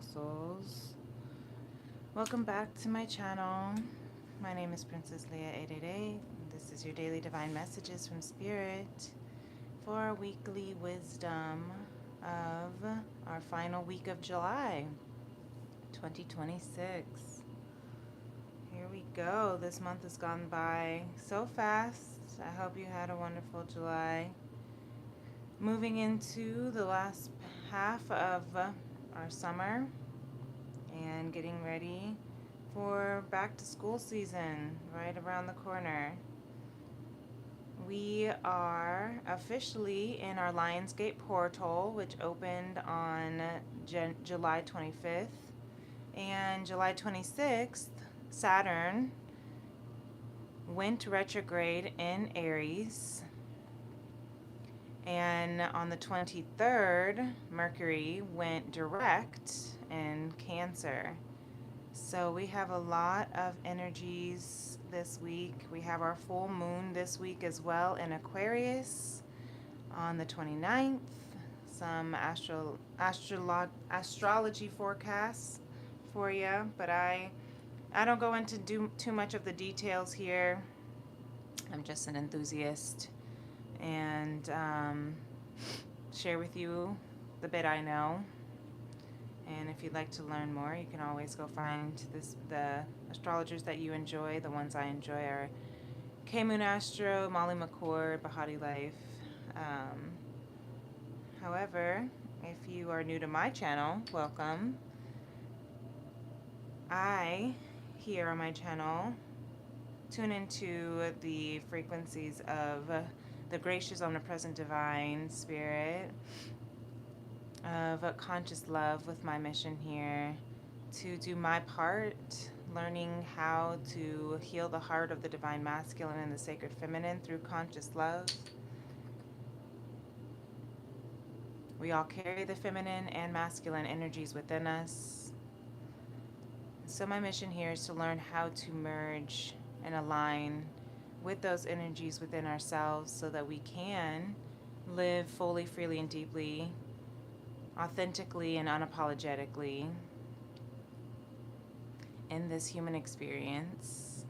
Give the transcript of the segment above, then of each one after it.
beautiful souls. Welcome back to my channel. My name is Princess Leah 888. This is your daily divine messages from Spirit for our weekly wisdom of our final week of July 2026. Here we go. This month has gone by so fast. I hope you had a wonderful July. Moving into the last half of our summer and getting ready for back to school season right around the corner. We are officially in our Lionsgate portal, which opened on July 25th, and July 26th, Saturn went retrograde in Aries. And on the 23rd, Mercury went direct in Cancer. So we have a lot of energies this week. We have our full moon this week as well in Aquarius on the 29th. Some astrology forecasts for you, but I don't go into too much of the details here. I'm just an enthusiast and share with you the bit I know. And if you'd like to learn more, you can always go find the astrologers that you enjoy. The ones I enjoy are K Moon Astro, Molly McCord, Bahati Life. However, if you are new to my channel, welcome. I, here on my channel, tune into the frequencies of the gracious, omnipresent, divine spirit of conscious love with my mission here to do my part, learning how to heal the heart of the divine masculine and the sacred feminine through conscious love. We all carry the feminine and masculine energies within us. So my mission here is to learn how to merge and align with those energies within ourselves so that we can live fully, freely, and deeply, authentically and unapologetically in this human experience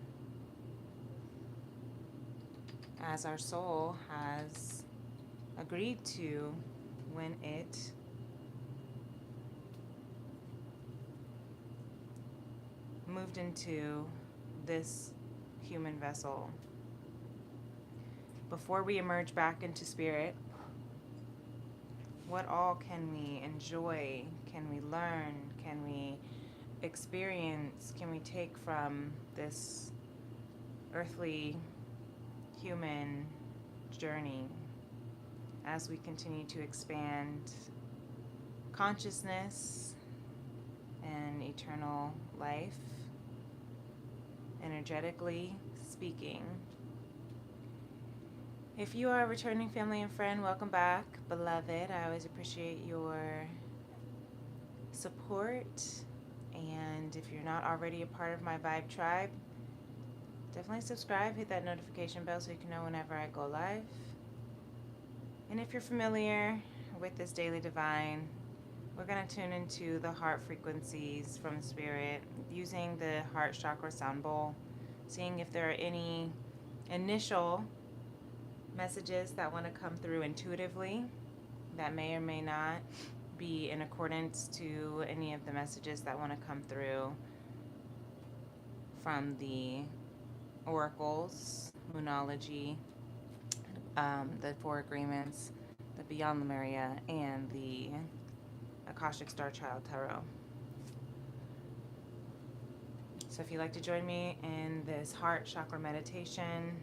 as our soul has agreed to when it moved into this human vessel. Before we emerge back into spirit, what all can we enjoy? Can we learn? Can we experience? Can we take from this earthly human journey as we continue to expand consciousness and eternal life, energetically speaking? If you are a returning family and friend, welcome back, beloved. I always appreciate your support. And if you're not already a part of my Vibe Tribe, definitely subscribe, hit that notification bell so you can know whenever I go live. And if you're familiar with this daily divine, we're going to tune into the heart frequencies from spirit using the heart chakra sound bowl, seeing if there are any initial messages that want to come through intuitively that may or may not be in accordance to any of the messages that want to come through from the oracles, moonology, the four agreements, the Beyond Lemuria, and the Akashic Star Child Tarot. So if you'd like to join me in this heart chakra meditation,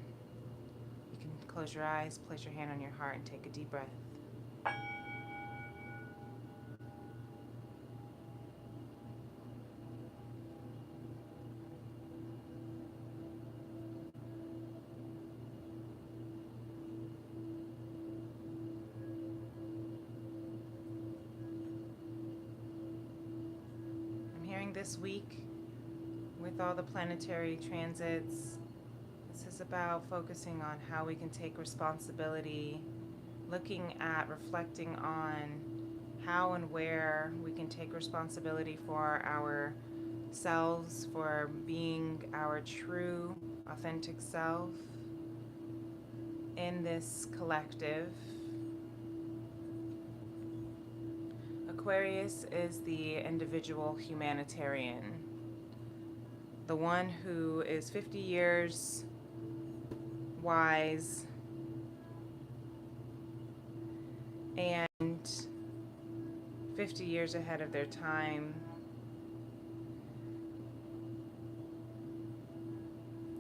you can close your eyes, place your hand on your heart, and take a deep breath. I'm hearing this week, with all the planetary transits, this is about focusing on how we can take responsibility, looking at, reflecting on how and where we can take responsibility for ourselves, for being our true, authentic self in this collective. Aquarius is the individual humanitarian, the one who is 50 years wise and 50 years ahead of their time,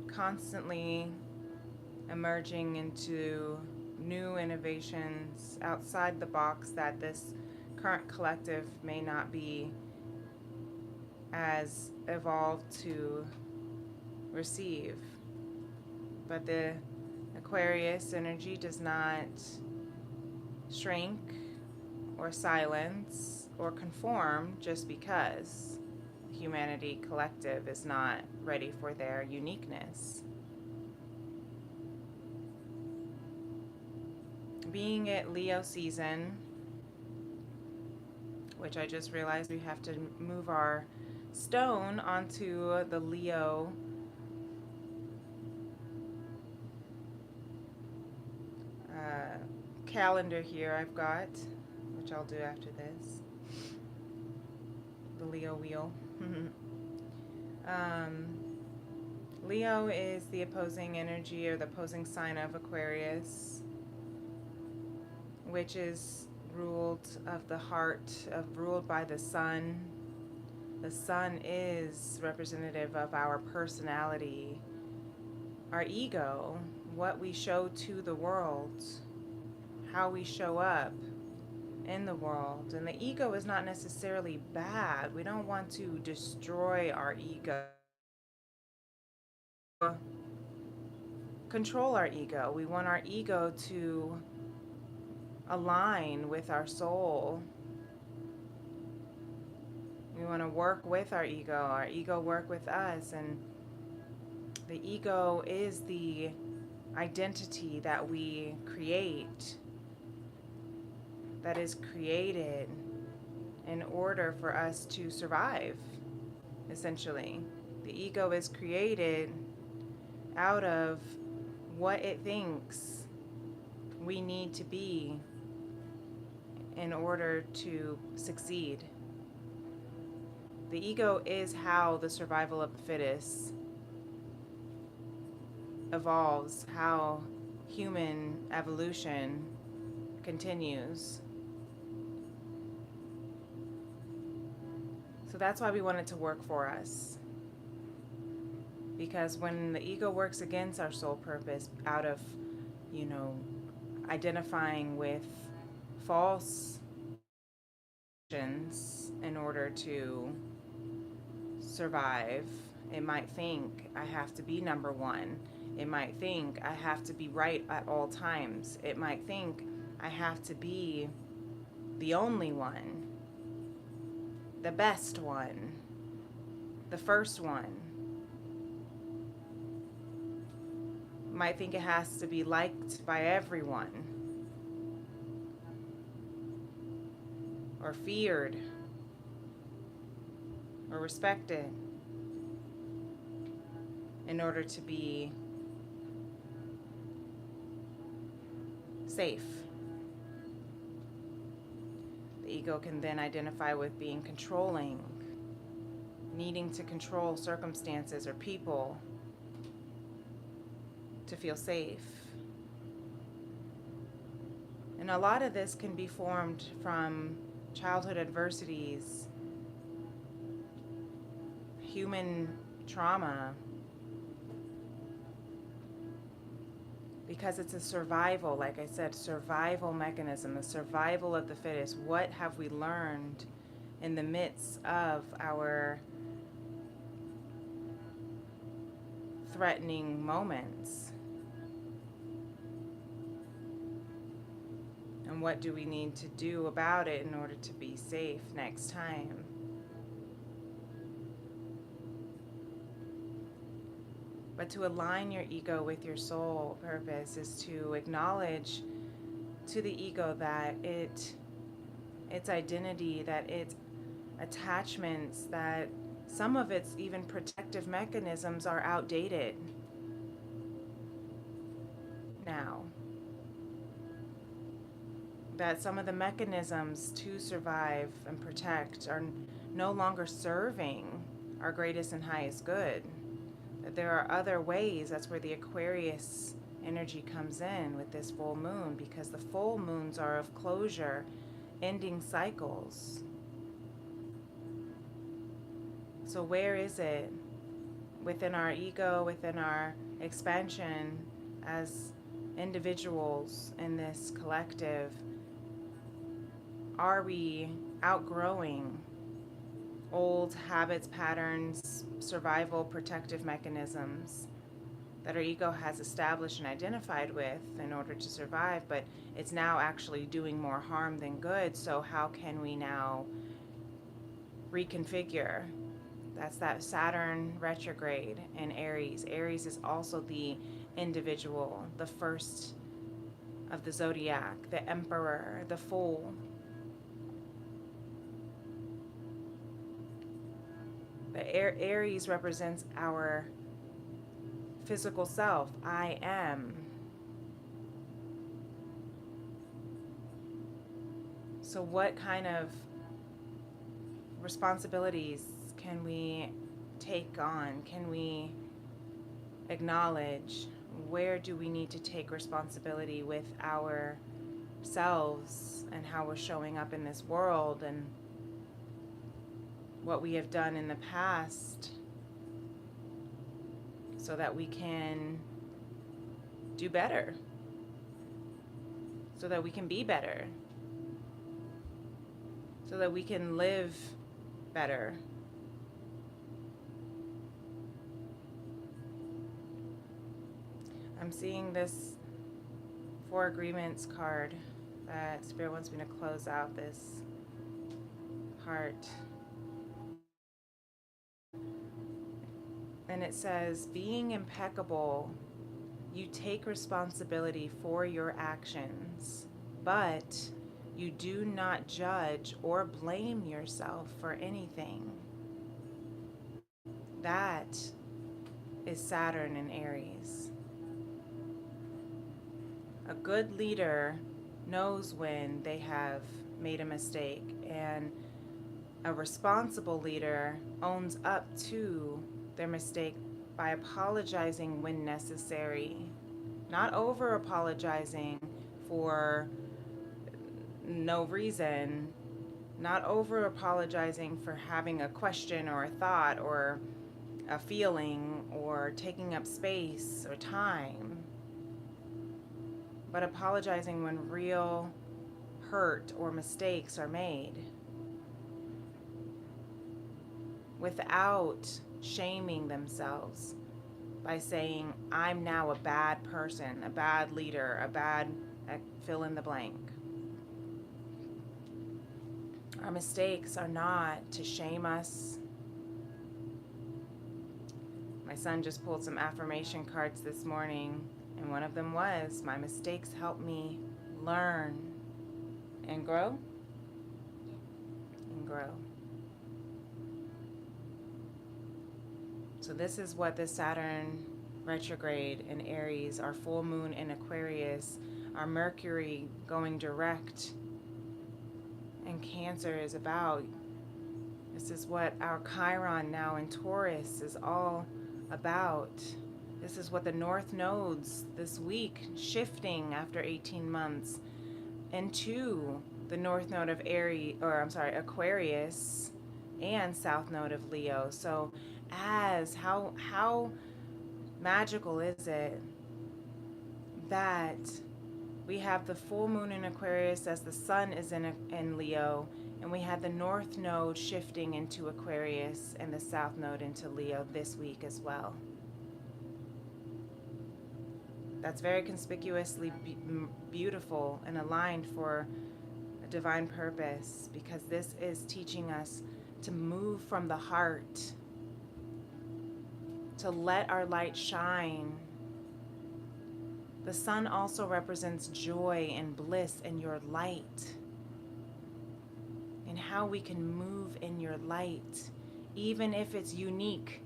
constantly emerging into new innovations outside the box that this current collective may not be as evolved to receive. But the Aquarius energy does not shrink or silence or conform just because humanity collective is not ready for their uniqueness. Being at Leo season, which I just realized we have to move our stone onto the Leo calendar here I've got, which I'll do after this. The Leo wheel. Leo is the opposing energy or the opposing sign of Aquarius, which is ruled of the heart, ruled by the sun. The sun is representative of our personality, our ego, what we show to the world, how we show up in the world. And the ego is not necessarily bad. We don't want to destroy our ego, control our ego. We want our ego to align with our soul. We want to work with our ego work with us. And the ego is the identity that we create, that is created in order for us to survive, essentially. The ego is created out of what it thinks we need to be in order to succeed. The ego is how the survival of the fittest evolves, how human evolution continues. So that's why we want it to work for us. Because when the ego works against our soul purpose out of, identifying with false in order to survive, it might think I have to be number one. It might think I have to be right at all times. It might think I have to be the only one, the best one, the first one. Might think it has to be liked by everyone, or feared, or respected in order to be safe. The ego can then identify with being controlling, needing to control circumstances or people to feel safe. And a lot of this can be formed from childhood adversities, human trauma, because it's a survival, like I said, survival mechanism, the survival of the fittest. What have we learned in the midst of our threatening moments? And what do we need to do about it in order to be safe next time? But to align your ego with your soul purpose is to acknowledge to the ego that it its identity, that its attachments, that some of its even protective mechanisms are outdated now. That some of the mechanisms to survive and protect are no longer serving our greatest and highest good. That there are other ways. That's where the Aquarius energy comes in with this full moon, because the full moons are of closure, ending cycles. So where is it within our ego, within our expansion as individuals in this collective? Are we outgrowing old habits, patterns, survival protective mechanisms that our ego has established and identified with in order to survive, but it's now actually doing more harm than good? So how can we now reconfigure? That's that Saturn retrograde in Aries. Aries is also the individual, the first of the zodiac, the emperor, the fool. The Aries represents our physical self. I am. So what kind of responsibilities can we take on? Can we acknowledge? Where do we need to take responsibility with ourselves and how we're showing up in this world, and what we have done in the past, so that we can do better, so that we can be better, so that we can live better? I'm seeing this Four Agreements card that Spirit wants me to close out this heart. And it says, being impeccable, you take responsibility for your actions, but you do not judge or blame yourself for anything. That is Saturn in Aries. A good leader knows when they have made a mistake, and a responsible leader owns up to their mistake by apologizing when necessary, not over apologizing for no reason, not over apologizing for having a question or a thought or a feeling or taking up space or time, but apologizing when real hurt or mistakes are made, without shaming themselves by saying, I'm now a bad person, a bad leader, a bad fill in the blank. Our mistakes are not to shame us. My son just pulled some affirmation cards this morning, and one of them was, my mistakes help me learn and grow. And grow. So this is what this Saturn retrograde in Aries, our full moon in Aquarius, our Mercury going direct in Cancer is about. This is what our Chiron now in Taurus is all about. This is what the North nodes this week, shifting after 18 months into the North node of Aquarius and South node of Leo. So how magical is it that we have the full moon in Aquarius as the sun is in Leo, and we had the North node shifting into Aquarius and the South node into Leo this week as well. That's very conspicuously beautiful and aligned for a divine purpose, because this is teaching us to move from the heart, to let our light shine. The sun also represents joy and bliss and your light. how we can move in your light, even if it's unique,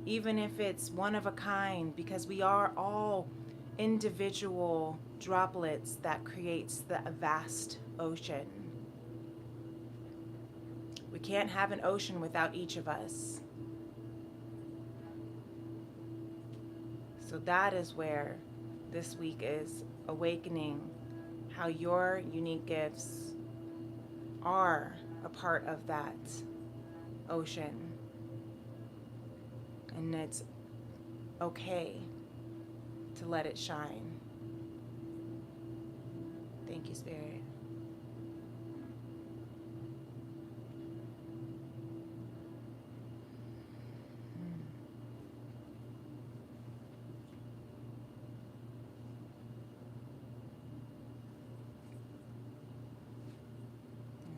even if it's one of a kind, because we are all individual droplets that creates the vast ocean. We can't have an ocean without each of us. So that is where this week is awakening how your unique gifts are a part of that ocean. And it's okay to let it shine. Thank you, Spirit.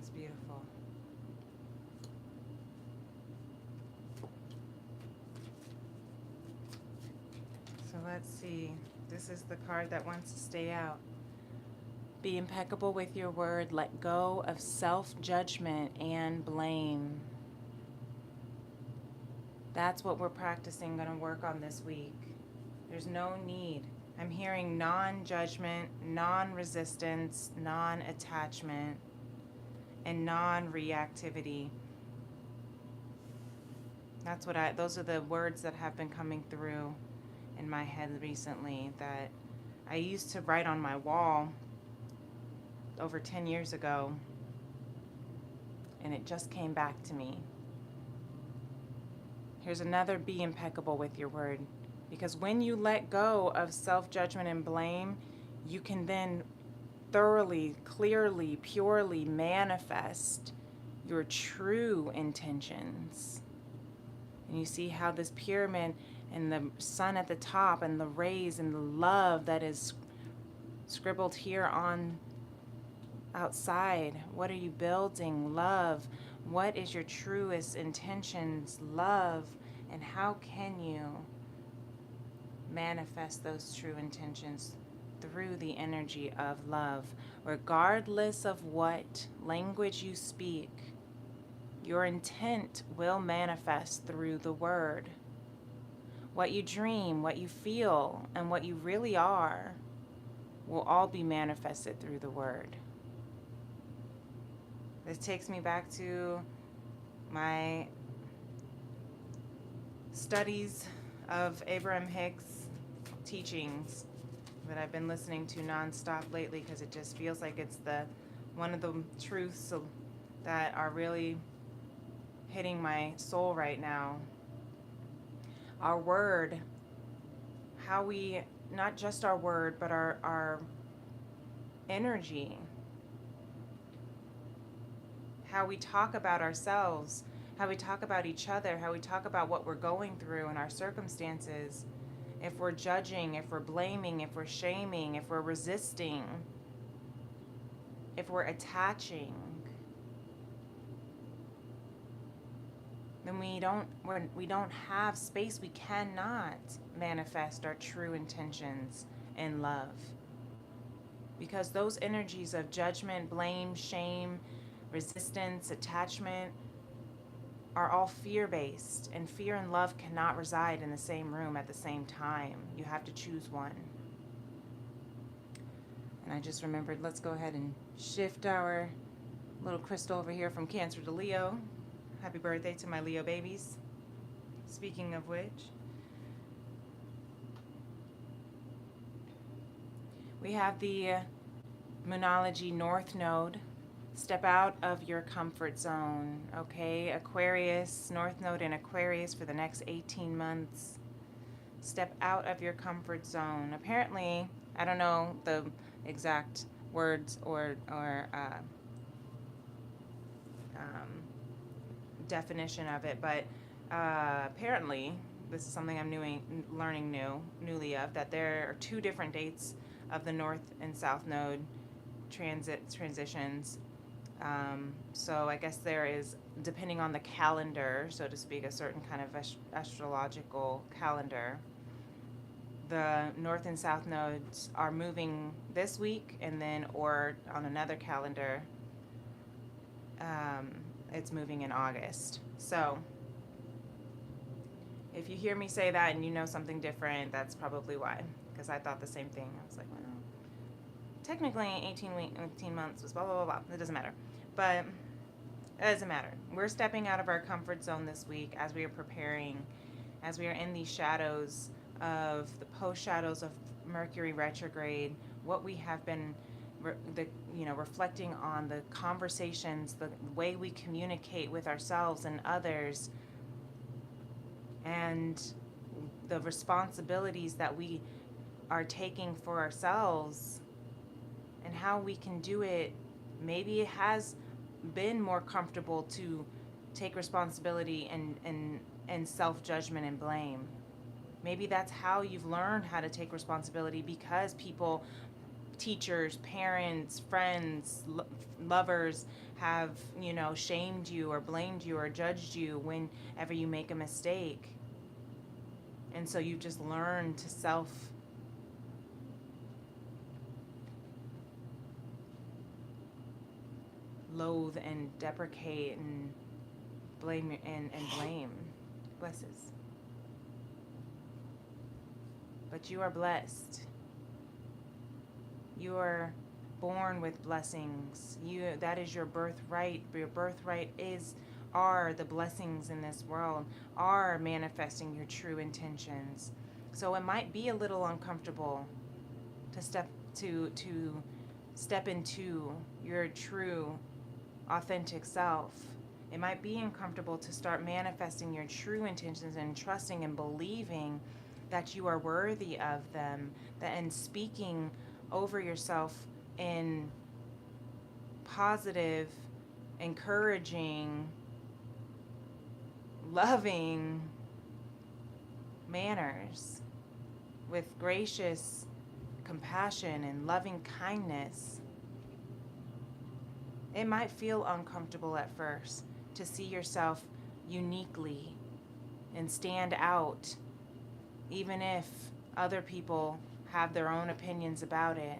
It's beautiful. So let's see. This is the card that wants to stay out. Be impeccable with your word. Let go of self-judgment and blame. That's what we're practicing, going to work on this week. There's no need. I'm hearing non-judgment, non-resistance, non-attachment, and non-reactivity. Those are the words that have been coming through in my head recently that I used to write on my wall over 10 years ago, and it just came back to me. Here's another: be impeccable with your word. Because when you let go of self-judgment and blame, you can then thoroughly, clearly, purely manifest your true intentions. And you see how this pyramid and the sun at the top and the rays and the love that is scribbled here on outside. What are you building? Love. What is your truest intentions? Love. And how can you manifest those true intentions? Through the energy of love. Regardless of what language you speak, your intent will manifest through the word. What you dream, what you feel, and what you really are will all be manifested through the word. This takes me back to my studies of Abraham Hicks' teachings that I've been listening to nonstop lately, because it just feels like it's one of the truths that are really hitting my soul right now. Our word, how we, not just our word, but our energy, how we talk about ourselves, how we talk about each other, how we talk about what we're going through and our circumstances. If we're judging, if we're blaming, if we're shaming, if we're resisting, if we're attaching, then we don't have space. We cannot manifest our true intentions in love. Because those energies of judgment, blame, shame, resistance, attachment are all fear-based, and fear and love cannot reside in the same room at the same time. You have to choose one. And I just remembered, let's go ahead and shift our little crystal over here from Cancer to Leo. Happy birthday to my Leo babies. Speaking of which, we have the Moonology North Node. Step out of your comfort zone, okay? Aquarius, North Node in Aquarius for the next 18 months. Step out of your comfort zone. Apparently, I don't know the exact words or definition of it, but apparently, this is something I'm learning newly of, that there are 2 different dates of the North and South Node transitions. So I guess there is, depending on the calendar, so to speak, a certain kind of astrological calendar. The North and South nodes are moving this week, and then, or on another calendar, it's moving in August. So if you hear me say that and you know something different, that's probably why. Because I thought the same thing. I was like, well, technically 18 months was blah, blah, blah, blah. It doesn't matter. But it doesn't matter. We're stepping out of our comfort zone this week as we are preparing, as we are in these shadows of the post shadows of Mercury retrograde, what we have been reflecting on, the conversations, the way we communicate with ourselves and others, and the responsibilities that we are taking for ourselves, and how we can do it. Maybe it has been more comfortable to take responsibility and self-judgment and blame. Maybe that's how you've learned how to take responsibility, because people, teachers, parents, friends, lovers have, shamed you or blamed you or judged you whenever you make a mistake. And so you've just learned to loathe and deprecate and blame and blame. Blesses. But you are blessed. You are born with blessings. That is your birthright. Your birthright are the blessings in this world, are manifesting your true intentions. So it might be a little uncomfortable to step into your true authentic self. It might be uncomfortable to start manifesting your true intentions and trusting and believing that you are worthy of them, and speaking over yourself in positive, encouraging, loving manners with gracious compassion and loving kindness. It might feel uncomfortable at first to see yourself uniquely and stand out, even if other people have their own opinions about it.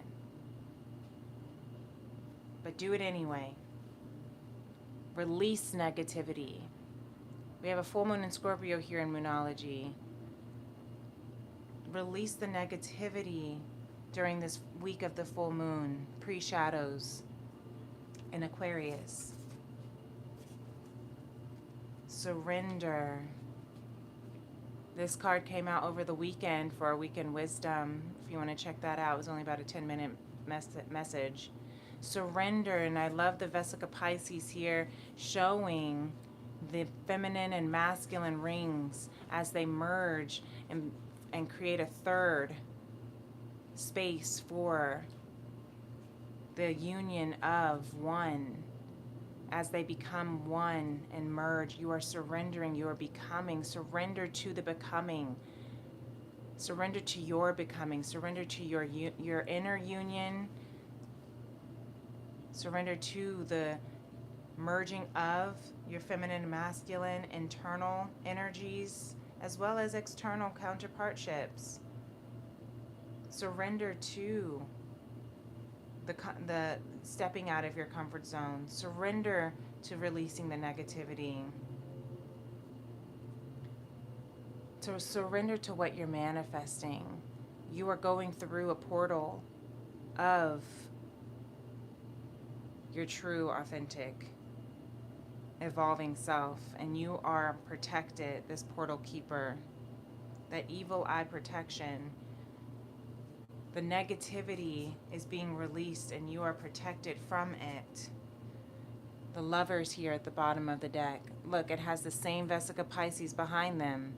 But do it anyway. Release negativity. We have a full moon in Scorpio here in Moonology. Release the negativity during this week of the full moon, pre-shadows in Aquarius. Surrender. This card came out over the weekend for our weekend wisdom. If you want to check that out, it was only about a 10-minute message. Surrender. And I love the Vesica Pisces here showing the feminine and masculine rings as they merge and create a third space for the union of one. As they become one and merge, you are surrendering, you are becoming. Surrender to the becoming. Surrender to your becoming. Surrender to your inner union. Surrender to the merging of your feminine and masculine internal energies, as well as external counterpartships. Surrender to the stepping out of your comfort zone. Surrender to releasing the negativity. To surrender to what you're manifesting. You are going through a portal of your true, authentic, evolving self, and you are protected, this portal keeper, that evil eye protection. The negativity is being released and you are protected from it. The lovers here at the bottom of the deck. Look, it has the same Vesica Pisces behind them.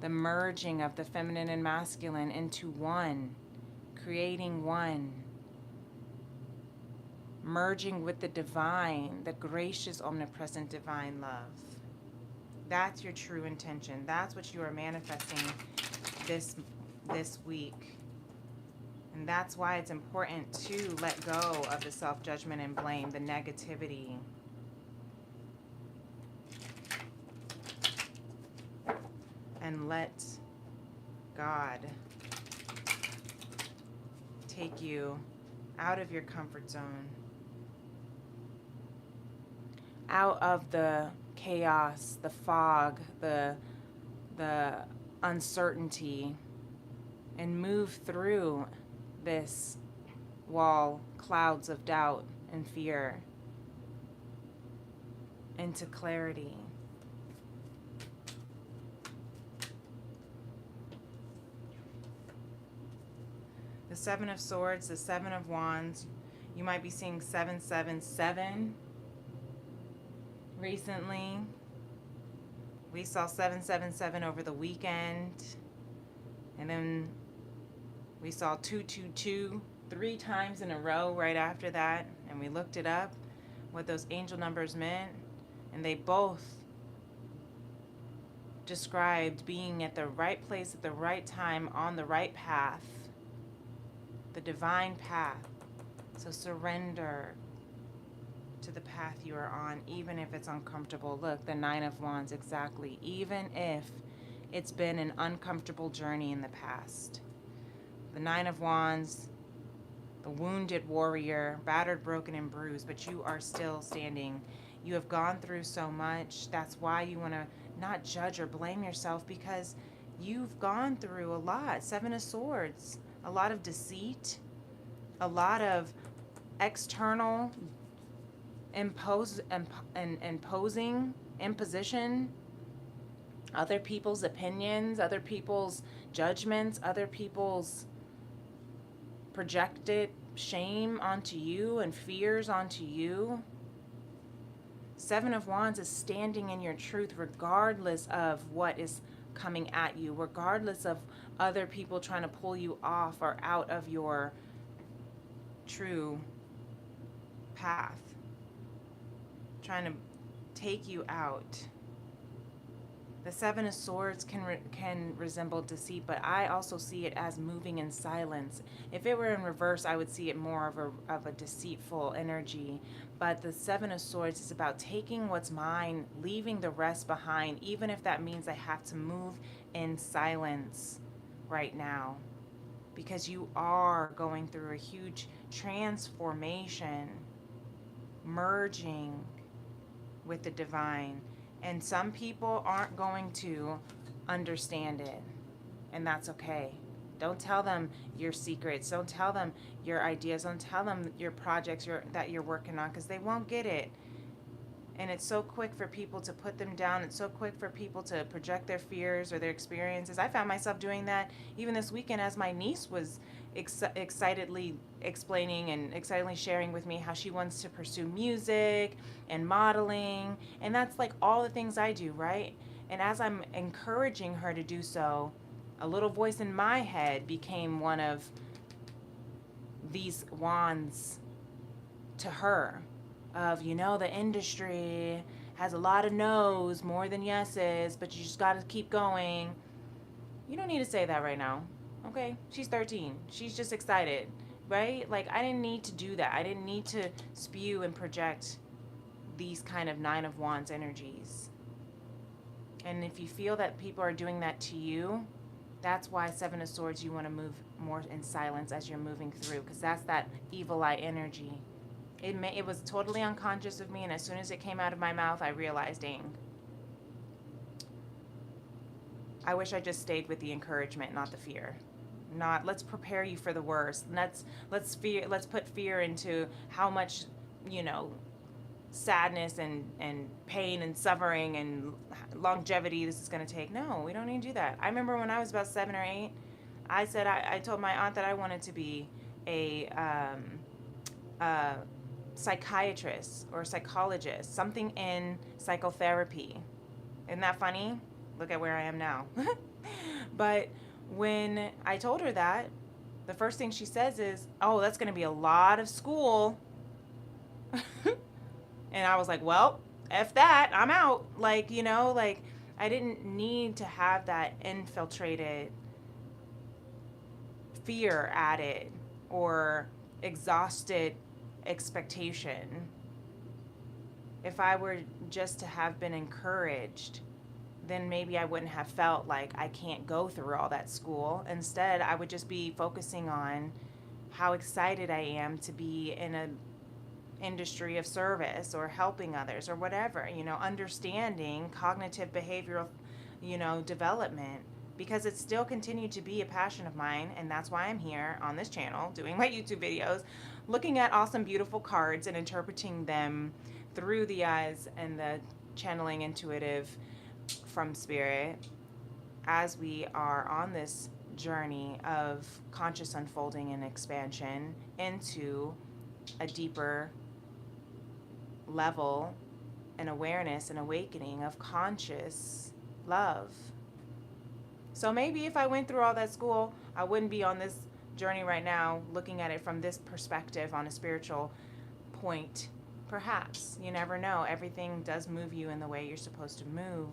The merging of the feminine and masculine into one. Creating one. Merging with the divine, the gracious, omnipresent divine love. That's your true intention. That's what you are manifesting this week. And that's why it's important to let go of the self-judgment and blame, the negativity. And let God take you out of your comfort zone. out of the chaos, the fog, the uncertainty, and move through this wall, clouds of doubt and fear, into clarity. The Seven of Swords, the Seven of Wands. You might be seeing 777 recently. We saw 777 over the weekend. And then we saw 222 3 times in a row right after that. And we looked it up, what those angel numbers meant. And they both described being at the right place at the right time on the right path, the divine path. So surrender to the path you are on, even if it's uncomfortable. Look, the Nine of Wands, exactly. Even if it's been an uncomfortable journey in the past. The Nine of Wands, the wounded warrior, battered, broken, and bruised, but you are still standing. You have gone through so much. That's why you want to not judge or blame yourself, because you've gone through a lot. Seven of Swords, a lot of deceit, a lot of external imposition, other people's opinions, other people's judgments, other people's projected shame onto you and fears onto you. Seven of Wands is standing in your truth regardless of what is coming at you, regardless of other people trying to pull you off or out of your true path, trying to take you out. The Seven of Swords can resemble deceit, but I also see it as moving in silence. If it were in reverse, I would see it more of a deceitful energy. But the Seven of Swords is about taking what's mine, leaving the rest behind, even if that means I have to move in silence right now. Because you are going through a huge transformation, merging with the divine. And some people aren't going to understand it, and that's okay. Don't tell them your secrets. Don't tell them your ideas. Don't tell them your projects that you're working on, because they won't get it. And it's so quick for people to put them down. It's so quick for people to project their fears or their experiences. I found myself doing that even this weekend as my niece was excitedly explaining and excitedly sharing with me how she wants to pursue music and modeling. And that's like all the things I do, right? And as I'm encouraging her to do so, a little voice in my head became one of these wands to her of, the industry has a lot of no's more than yeses, but you just got to keep going. You don't need to say that right now. Okay, she's 13. She's just excited, right? Like, I didn't need to do that. I didn't need to spew and project these kind of Nine of Wands energies. And if you feel that people are doing that to you, that's why Seven of Swords, you want to move more in silence as you're moving through, because that's that evil eye energy. It was totally unconscious of me, and as soon as it came out of my mouth, I realized, dang, I wish I just stayed with the encouragement, not the fear. Not let's prepare you for the worst. Let's put fear into how much, sadness and pain and suffering and longevity this is going to take. No, we don't need to do that. I remember when I was about 7 or 8, I told my aunt that I wanted to be a psychiatrist or psychologist, something in psychotherapy. Isn't that funny? Look at where I am now. But when I told her that, the first thing she says is, "Oh, that's going to be a lot of school." And I was like, well, F that, I'm out. Like, I didn't need to have that infiltrated fear added or exhausted expectation. If I were just to have been encouraged, then maybe I wouldn't have felt like I can't go through all that school. Instead, I would just be focusing on how excited I am to be in a industry of service or helping others or whatever, understanding cognitive behavioral, development, because it's still continued to be a passion of mine. And that's why I'm here on this channel doing my YouTube videos, looking at awesome, beautiful cards and interpreting them through the eyes and the channeling intuitive from spirit as we are on this journey of conscious unfolding and expansion into a deeper level and awareness and awakening of conscious love. So maybe if I went through all that school, I wouldn't be on this journey right now looking at it from this perspective on a spiritual point. Perhaps. You never know. Everything does move you in the way you're supposed to move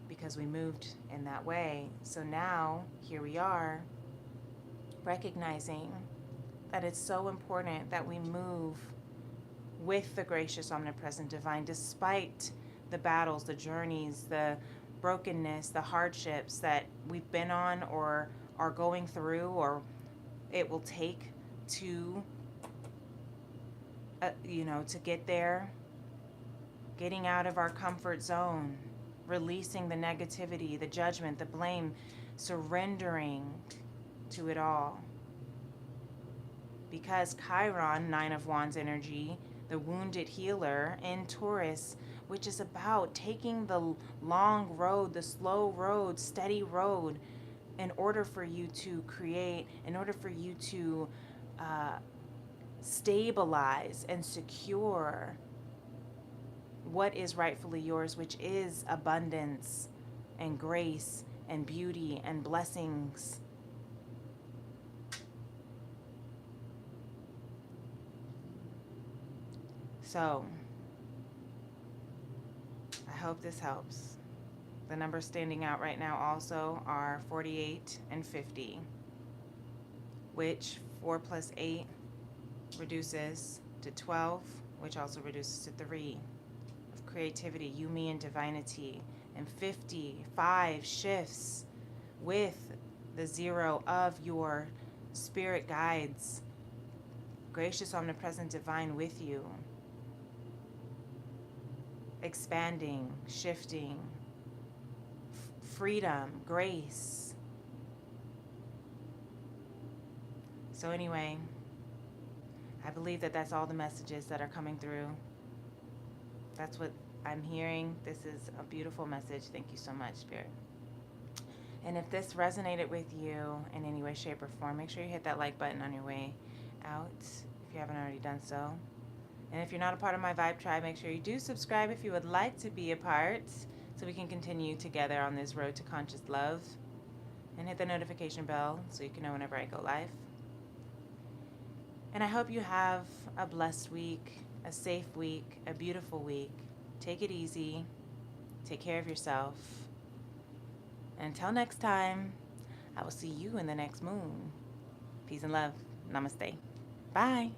because we moved in that way. So now, here we are, recognizing that it's so important that we move with the gracious, omnipresent divine, despite the battles, the journeys, the brokenness, the hardships that we've been on or are going through, or it will take to, to get there, getting out of our comfort zone, releasing the negativity, the judgment, the blame, surrendering to it all. Because Chiron, Nine of Wands energy, the wounded healer in Taurus, which is about taking the long road, the slow road, steady road, in order for you to create, in order for you to stabilize and secure what is rightfully yours, which is abundance and grace and beauty and blessings. So, I hope this helps. The numbers standing out right now also are 48 and 50, which 4 plus 8 reduces to 12, which also reduces to 3 of creativity, you, me, and divinity. And 55 shifts with the 0 of your spirit guides, gracious, omnipresent, divine with you. Expanding, shifting, freedom, grace. So anyway, I believe that that's all the messages that are coming through. That's what I'm hearing. This is a beautiful message. Thank you so much, Spirit. And if this resonated with you in any way, shape, or form, make sure you hit that like button on your way out if you haven't already done so. And if you're not a part of my Vibe Tribe, make sure you do subscribe if you would like to be a part, so we can continue together on this road to conscious love. And hit the notification bell so you can know whenever I go live. And I hope you have a blessed week, a safe week, a beautiful week. Take it easy. Take care of yourself. And until next time, I will see you in the next moon. Peace and love. Namaste. Bye.